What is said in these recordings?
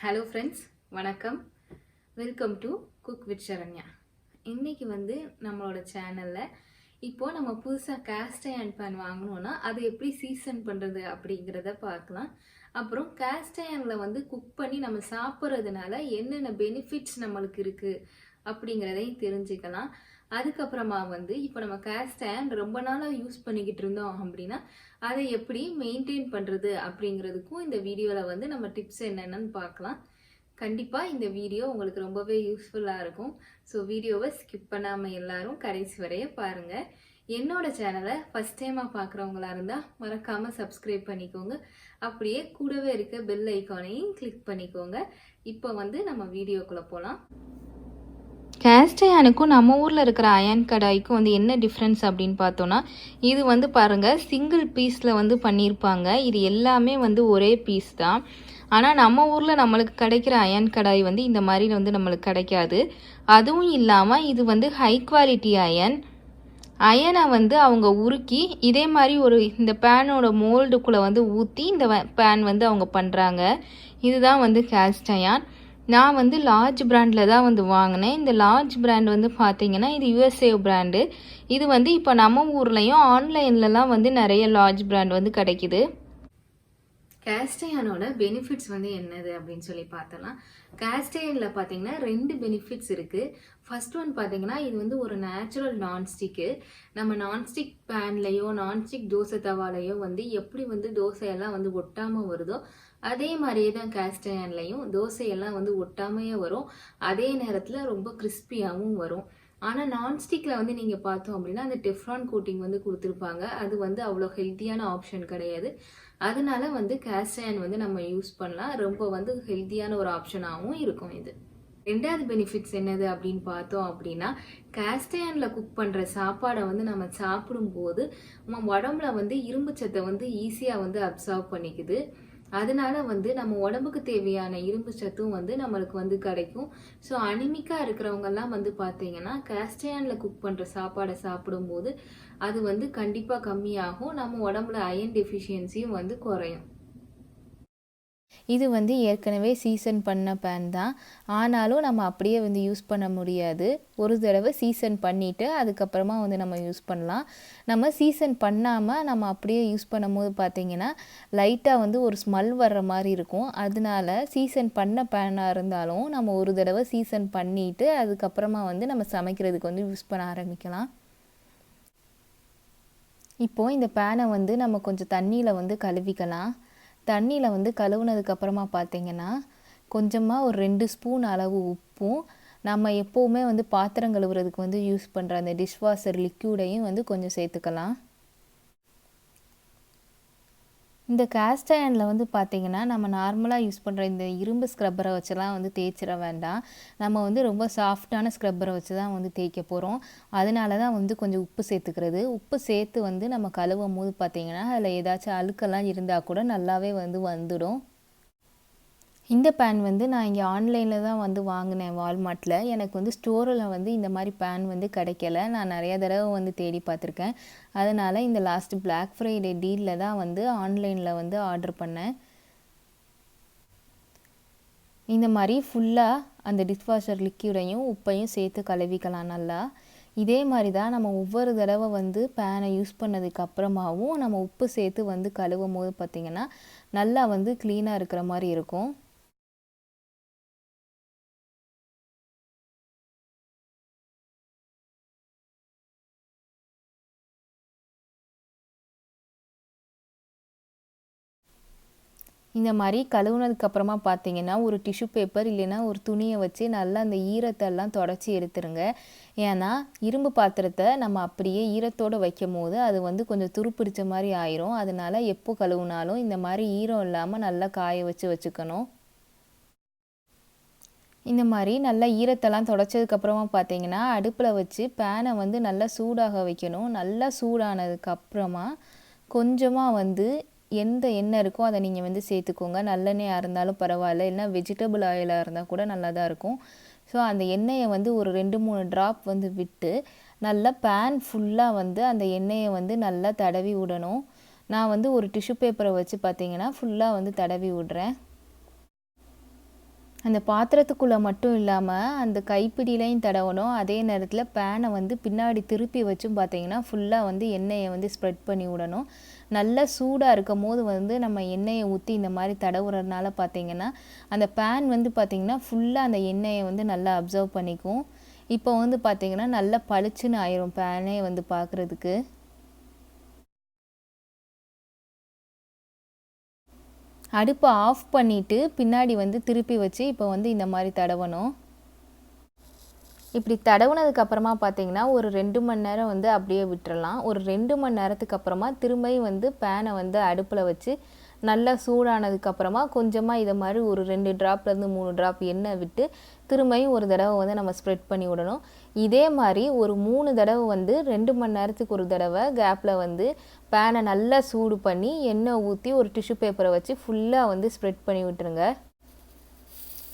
Hello friends, வணக்கம். Welcome to cook with Saranya. இன்றைக்கி நம்மளோட சேனலில் இப்போது நம்ம புதுசாக கேஸ்ட் அயர்ன் பேன் வாங்கினோன்னா அதை எப்படி சீசன் பண்ணுறது அப்படிங்கிறத பார்க்கலாம். அப்புறம் கேஸ்ட் அயர்னில் குக் பண்ணி நம்ம சாப்பிட்றதுனால என்னென்ன பெனிஃபிட்ஸ் நம்மளுக்கு இருக்குது அப்படிங்கிறதையும் தெரிஞ்சுக்கலாம். அதுக்கப்புறமா இப்போ நம்ம கேஸ்ட் அயர்ன் ரொம்ப நாளாக யூஸ் பண்ணிக்கிட்டு இருந்தோம் அப்படின்னா அதை எப்படி மெயின்டைன் பண்ணுறது அப்படிங்கிறதுக்கும் இந்த வீடியோவில் நம்ம டிப்ஸ் என்னென்னு பார்க்கலாம். கண்டிப்பாக இந்த வீடியோ உங்களுக்கு ரொம்பவே யூஸ்ஃபுல்லாக இருக்கும். ஸோ வீடியோவை ஸ்கிப் பண்ணாமல் எல்லாரும் கடைசி வரைய பாருங்கள். என்னோட சேனலை ஃபஸ்ட் டைமாக பார்க்குறவங்களா இருந்தால் மறக்காமல் சப்ஸ்கிரைப் பண்ணிக்கோங்க. அப்படியே கூடவே இருக்க பெல் ஐக்கானையும் கிளிக் பண்ணிக்கோங்க. இப்போ நம்ம வீடியோக்குள்ளே போகலாம். கேஸ்ட் அயனுக்கும் நம்ம ஊரில் இருக்கிற அயன் கடாய்க்கும் என்ன டிஃப்ரென்ஸ் அப்படின்னு பார்த்தோன்னா, இது பாருங்கள் சிங்கிள் பீஸில் பண்ணியிருப்பாங்க. இது எல்லாமே ஒரே பீஸ் தான். ஆனால் நம்ம ஊரில் நம்மளுக்கு கிடைக்கிற அயன் கடாய் இந்த மாதிரி நம்மளுக்கு கிடைக்காது. அதுவும் இல்லாமல் இது ஹை குவாலிட்டி அயனை அவங்க உருக்கி இதே மாதிரி இந்த பேனோட மோல்டுக்குள்ளே ஊற்றி இந்த பேன் அவங்க பண்ணுறாங்க. இதுதான் கேஸ்ட் அயன். நான் லார்ஜ் பிராண்டில் தான் வாங்கினேன். இந்த லார்ஜ் பிராண்ட் பார்த்தீங்கன்னா இது யூஎஸ்ஏ பிராண்டு. இது இப்போ நம்ம ஊர்லேயும் ஆன்லைன்லலாம் நிறைய லார்ஜ் பிராண்ட் கிடைக்குது. கேஸ்ட் அயனோட பெனிஃபிட்ஸ் என்னது அப்படின்னு சொல்லி பார்த்தலாம். கேஸ்ட் அயனில் பார்த்தீங்கன்னா 2 பெனிஃபிட்ஸ் இருக்குது. ஃபர்ஸ்ட் ஒன் பார்த்தீங்கன்னா இது ஒரு நேச்சுரல் நான்ஸ்டிக்கு. நம்ம நான்ஸ்டிக் பேன்லேயோ நான்ஸ்டிக் தோசை தவாலையோ எப்படி தோசையெல்லாம் ஒட்டாமல் வருதோ அதே மாதிரியே தான் கேஸ்ட் அயன்லையும் தோசையெல்லாம் ஒட்டாமையே வரும். அதே நேரத்தில் ரொம்ப கிறிஸ்பியாகவும் வரும். ஆனால் நான்ஸ்டிக்கில் நீங்கள் பார்த்தோம் அப்படின்னா அந்த டெஃப்ரான் கோட்டிங் கொடுத்துருப்பாங்க. அது அவ்வளோ ஹெல்த்தியான ஆப்ஷன் கிடையாது. அதனால கேஸ்ட் அயன் நம்ம யூஸ் பண்ணலாம். ரொம்ப ஹெல்த்தியான ஒரு ஆப்ஷனாகவும் இருக்கும் இது. ரெண்டாவது பெனிஃபிட்ஸ் என்னது அப்படின்னு பார்த்தோம் அப்படின்னா, கேஸ்ட் அயனில் குக் பண்ணுற சாப்பாடை நம்ம சாப்பிடும்போது நம்ம உடம்புல இரும்பு சத்தை ஈஸியாக அப்சார்வ் பண்ணிக்குது. அதனால நம்ம உடம்புக்கு தேவையான இரும்பு சத்தும் நம்மளுக்கு கிடைக்கும். ஸோ அனிமிக்காக இருக்கிறவங்கெல்லாம் பார்த்தீங்கன்னா கேஸ்ட் அயனில் குக் பண்ணுற சாப்பாடை சாப்பிடும்போது அது கண்டிப்பாக கம்மியாகும். நம்ம உடம்புல அயன் டெஃபிஷியன்சியும் குறையும். இது ஏற்கனவே சீசன் பண்ண பேன் தான். ஆனாலும் நம்ம அப்படியே யூஸ் பண்ண முடியாது. ஒரு தடவை சீசன் பண்ணிவிட்டு அதுக்கப்புறமா நம்ம யூஸ் பண்ணலாம். நம்ம சீசன் பண்ணாமல் நம்ம அப்படியே யூஸ் பண்ணும்போது பார்த்திங்கன்னா லைட்டாக ஒரு ஸ்மெல் வர்ற மாதிரி இருக்கும். அதனால சீசன் பண்ண பேனாக இருந்தாலும் நம்ம ஒரு தடவை சீசன் பண்ணிவிட்டு அதுக்கப்புறமா நம்ம சமைக்கிறதுக்கு யூஸ் பண்ண ஆரம்பிக்கலாம். இப்போது இந்த பேனை நம்ம கொஞ்சம் தண்ணியில் கழுவிக்கலாம். தண்ணியில் கழுவுனதுக்கப்புறமா பார்த்திங்கன்னா கொஞ்சமாக ஒரு 2 ஸ்பூன் அளவு உப்பும் நம்ம எப்போவுமே பாத்திரம் கழுவுறதுக்கு யூஸ் பண்ணுற அந்த டிஷ்வாஷர் லிக்யூடையும் கொஞ்சம் சேர்த்துக்கலாம். இந்த கேஸ்ட் அயனில் பார்த்திங்கன்னா நம்ம நார்மலாக யூஸ் பண்ணுற இந்த இரும்பு ஸ்க்ரப்பரை வச்சுலாம் தேய்ச்சிட வேண்டாம். நம்ம ரொம்ப சாஃப்டான ஸ்க்ரப்பரை வச்சு தான் தேய்க்க போகிறோம். அதனால தான் கொஞ்சம் உப்பு சேர்த்துக்கிறது. உப்பு சேர்த்து நம்ம கழுவும் போது பார்த்திங்கன்னா அதில் ஏதாச்சும் அழுக்கெல்லாம் இருந்தால் கூட நல்லாவே வந்துடும். இந்த பேன் நான் இங்கே ஆன்லைனில் தான் வாங்கினேன் வால்மார்ட்டில். எனக்கு ஸ்டோரில் இந்த மாதிரி பேன் கிடைக்கல. நான் நிறையா தடவை தேடி பார்த்துருக்கேன். அதனால் இந்த லாஸ்ட் பிளாக் ஃப்ரைடே டீலில் தான் ஆன்லைனில் ஆர்டர் பண்ணேன். இந்த மாதிரி ஃபுல்லாக அந்த டிஷ்வாஷர் லிக்யூடையும் உப்பையும் சேர்த்து கழுவிக்கலாம் நல்லா. இதே மாதிரி தான் நம்ம ஒவ்வொரு தடவை பேனை யூஸ் பண்ணதுக்கு அப்புறமாவும் நம்ம உப்பு சேர்த்து கழுவும் போது பார்த்திங்கன்னா நல்லா க்ளீனாக இருக்கிற மாதிரி இருக்கும். இந்த மாதிரி கழுவுனதுக்கப்புறமா பார்த்தீங்கன்னா ஒரு டிஷ்யூ பேப்பர் இல்லைன்னா ஒரு துணியை வச்சு நல்லா அந்த ஈரத்தெல்லாம் தொடச்சி எடுத்துருங்க. ஏன்னா இரும்பு பாத்திரத்தை நம்ம அப்படியே ஈரத்தோடு வைக்கும் போது அது கொஞ்சம் துருப்பிடிச்ச மாதிரி ஆயிரும். அதனால எப்போ கழுவுனாலும் இந்த மாதிரி ஈரம் இல்லாமல் நல்லா காய வச்சுக்கணும். இந்த மாதிரி நல்லா ஈரத்தெல்லாம் தொடச்சதுக்கப்புறமா பார்த்தீங்கன்னா அடுப்பில் வச்சு பேனை நல்லா சூடாக வைக்கணும். நல்லா சூடானதுக்கப்புறமா கொஞ்சமாக எந்த எண்ணெய் இருக்கோ அதை நீங்கள் சேர்த்துக்கோங்க. நல்லெண்ணெயாக இருந்தாலும் பரவாயில்ல, இல்லைனா வெஜிடபிள் ஆயிலாக இருந்தால் கூட நல்லா தான் இருக்கும். ஸோ அந்த எண்ணெயை ஒரு 2-3 ட்ராப் விட்டு நல்லா பேன் ஃபுல்லாக அந்த எண்ணெயை நல்லா தடவி விடணும். நான் ஒரு டிஷ்யூ பேப்பரை வச்சு பார்த்தீங்கன்னா ஃபுல்லாக தடவி விடுறேன். அந்த பாத்திரத்துக்குள்ளே மட்டும் இல்லாமல் அந்த கைப்பிடியிலையும் தடவணும். அதே நேரத்தில் பேனை வந்து பின்னாடி திருப்பி வச்சும் பார்த்தீங்கன்னா ஃபுல்லாக வந்து எண்ணெயை வந்து ஸ்ப்ரெட் பண்ணி விடணும். நல்லா சூடாக இருக்கும் போது வந்து நம்ம எண்ணெயை ஊற்றி இந்த மாதிரி தடவுறதுனால பார்த்தீங்கன்னா அந்த பேன் வந்து பார்த்திங்கன்னா ஃபுல்லாக அந்த எண்ணெயை வந்து நல்லா அப்சர்வ் பண்ணிக்கும். இப்போ வந்து பார்த்திங்கன்னா நல்லா பளிச்சுன்னு ஆயிரும் பேனே வந்து பார்க்குறதுக்கு. அடுப்பை ஆஃப் பண்ணிவிட்டு பின்னாடி வந்து திருப்பி வச்சு இப்போ வந்து இந்த மாதிரி தடவணும். இப்படி தடவுனதுக்கப்புறமா பார்த்தீங்கன்னா ஒரு 2 மணி நேரம் வந்து அப்படியே விட்டுறலாம். ஒரு 2 மணி நேரத்துக்கு அப்புறமா திரும்பியும் வந்து பேனை வந்து அடுப்பில் வச்சு நல்லா சூடானதுக்கப்புறமா கொஞ்சமாக இதை மாதிரி ஒரு 2 ட்ராப்லேருந்து 3 ட்ராப் எண்ணெய் விட்டு திரும்பியும் ஒரு தடவை வந்து நம்ம ஸ்ப்ரெட் பண்ணி விடணும். இதே மாதிரி ஒரு 3 தடவை வந்து 2 மணி நேரத்துக்கு ஒரு தடவை கேப்பில் வந்து பேனை நல்லா சூடு பண்ணி எண்ணெய் ஊற்றி ஒரு டிஷ்யூ பேப்பரை வச்சு ஃபுல்லாக வந்து ஸ்ப்ரெட் பண்ணி விட்டுருங்க.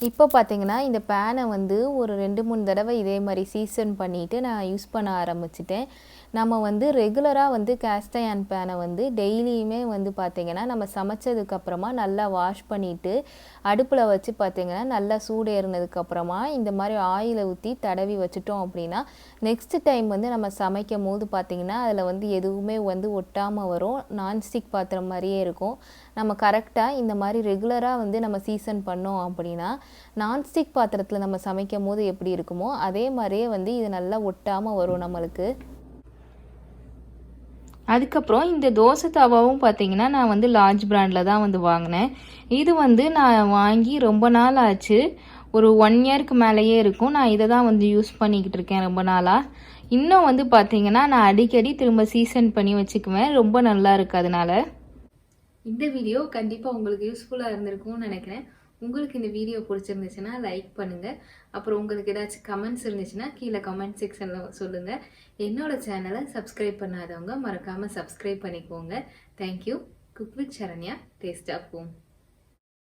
இப்போ பார்த்தீங்கன்னா இந்த பேனை வந்து ஒரு 2-3 தடவை இதே மாதிரி சீசன் பண்ணிவிட்டு நான் யூஸ் பண்ண ஆரம்பிச்சிட்டேன். நம்ம வந்து ரெகுலராக வந்து கேஸ்ட் அயர்ன் பேனை வந்து டெய்லியுமே வந்து பார்த்திங்கன்னா நம்ம சமைச்சதுக்கப்புறமா நல்லா வாஷ் பண்ணிவிட்டு அடுப்பில் வச்சு பார்த்திங்கன்னா நல்லா சூடு ஏறினதுக்கப்புறமா இந்த மாதிரி ஆயிலை ஊற்றி தடவி வச்சுட்டோம் அப்படின்னா நெக்ஸ்ட் டைம் வந்து நம்ம சமைக்கும் போது பார்த்திங்கன்னா அதில் வந்து எதுவுமே வந்து ஒட்டாமல் வரும். நான்ஸ்டிக் பாத்திரம் மாதிரியே இருக்கும். நம்ம கரெக்டாக இந்த மாதிரி ரெகுலராக வந்து நம்ம சீசன் பண்ணோம் அப்படின்னா நான்ஸ்டிக் பாத்திரத்தில் நம்ம சமைக்கும் போது எப்படி இருக்குமோ அதே மாதிரியே வந்து இது நல்லா ஒட்டாமல் வரும் நம்மளுக்கு. அதுக்கப்புறம் இந்த தோசை தவாவும் பார்த்தீங்கன்னா நான் வந்து லார்ஜ் பிராண்டில் தான் வந்து வாங்கினேன். இது வந்து நான் வாங்கி ரொம்ப நாள் ஆச்சு. ஒரு 1 இயருக்கு மேலேயே இருக்கும். நான் இதை தான் வந்து யூஸ் பண்ணிக்கிட்டு இருக்கேன் ரொம்ப நாளாக. இன்னும் வந்து பார்த்தீங்கன்னா நான் அடிக்கடி திரும்ப சீசன் பண்ணி வச்சுக்குவேன். ரொம்ப நல்லா இருக்குது அதனால. இந்த வீடியோ கண்டிப்பாக உங்களுக்கு யூஸ்ஃபுல்லாக இருந்திருக்கும்னு நினைக்கிறேன். உங்களுக்கு இந்த வீடியோ பிடிச்சிருந்துச்சுன்னா லைக் பண்ணுங்கள். அப்புறம் உங்களுக்கு ஏதாச்சும் கமெண்ட்ஸ் இருந்துச்சுன்னா கீழே கமெண்ட் செக்ஷனில் சொல்லுங்கள். என்னோடய சேனலை சப்ஸ்கிரைப் பண்ணாதவங்க மறக்காமல் சப்ஸ்கிரைப் பண்ணிக்கோங்க. Thank you. Cook with Saranya, taste of home.